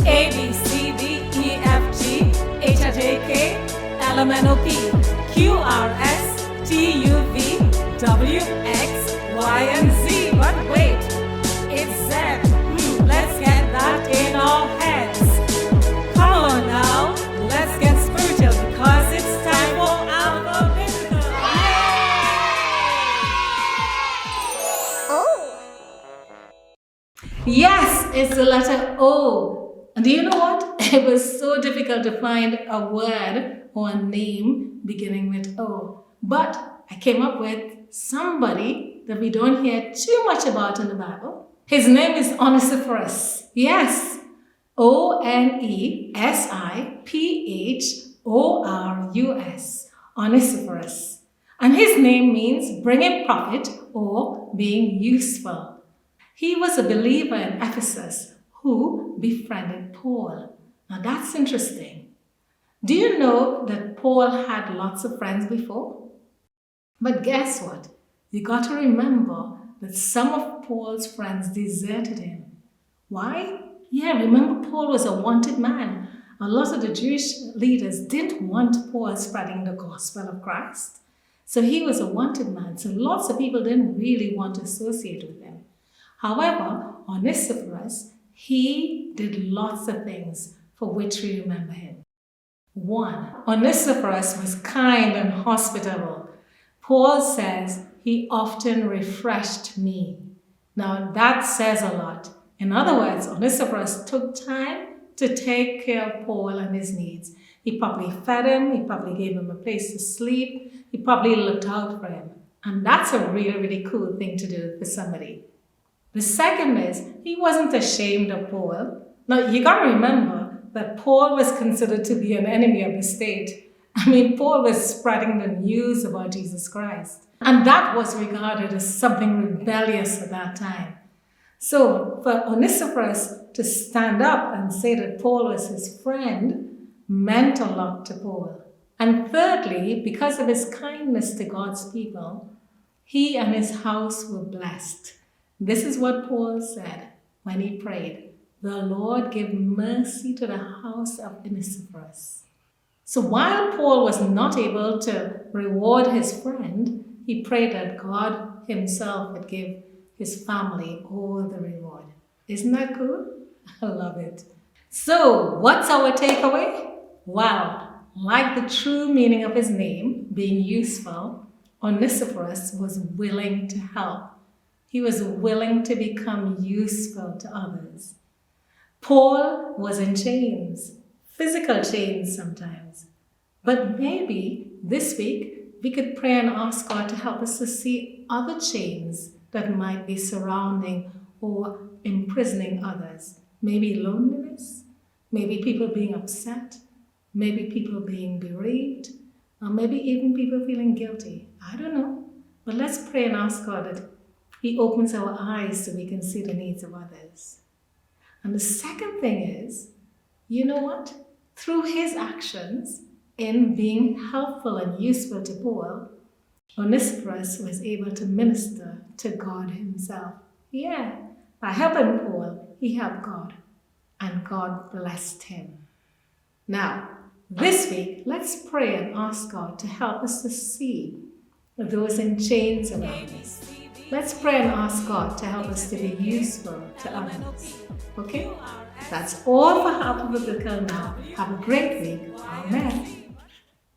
A, B, C, D, E, F, G, H, I, J, K, L, M, N, O, P, Q, R, S, T, U, V, W, X, Y, and Z. But wait, it's Z. Let's get that in our heads. Come on now, let's get spiritual because it's time for AlphaBiblical. Yes, it's the letter O. And do you know what? It was so difficult to find a word or a name beginning with O. But I came up with somebody that we don't hear too much about in the Bible. His name is Onesiphorous. Yes, Onesiphorous. Onesiphorous. And his name means bringing profit or being useful. He was a believer in Ephesus who befriended Paul. Now that's interesting. Do you know that Paul had lots of friends before? But guess what? You got to remember that some of Paul's friends deserted him. Why? Yeah, remember Paul was a wanted man. A lot of the Jewish leaders didn't want Paul spreading the gospel of Christ. So he was a wanted man. So lots of people didn't really want to associate with him. However, Onesiphorous, he did lots of things for which we remember him. 1. Onesiphorus was kind and hospitable. Paul says, he often refreshed me. Now that says a lot. In other words, Onesiphorus took time to take care of Paul and his needs. He probably fed him, he probably gave him a place to sleep, he probably looked out for him. And that's a really, really cool thing to do for somebody. The second is, he wasn't ashamed of Paul. Now you got to remember that Paul was considered to be an enemy of the state. I mean, Paul was spreading the news about Jesus Christ. And that was regarded as something rebellious at that time. So for Onesiphorus to stand up and say that Paul was his friend meant a lot to Paul. And thirdly, because of his kindness to God's people, he and his house were blessed. This is what Paul said when he prayed. The Lord give mercy to the house of Onesiphorus. So while Paul was not able to reward his friend, he prayed that God himself would give his family all the reward. Isn't that cool? I love it. So what's our takeaway? Wow, like the true meaning of his name, being useful, Onesiphorus was willing to help. He was willing to become useful to others. Paul was in chains, physical chains sometimes. But maybe this week we could pray and ask God to help us to see other chains that might be surrounding or imprisoning others. Maybe loneliness, maybe people being upset, maybe people being bereaved, or maybe even people feeling guilty. I don't know. But let's pray and ask God that He opens our eyes so we can see the needs of others. And the second thing is, you know what? Through his actions in being helpful and useful to Paul, Onesiphorus was able to minister to God himself. Yeah, by helping Paul, he helped God, and God blessed him. Now, this week, let's pray and ask God to help us to see those in chains around us. Let's pray and ask God to help us to be useful to others. Okay? That's all for AlphaBiblical now. Have a great week. Amen.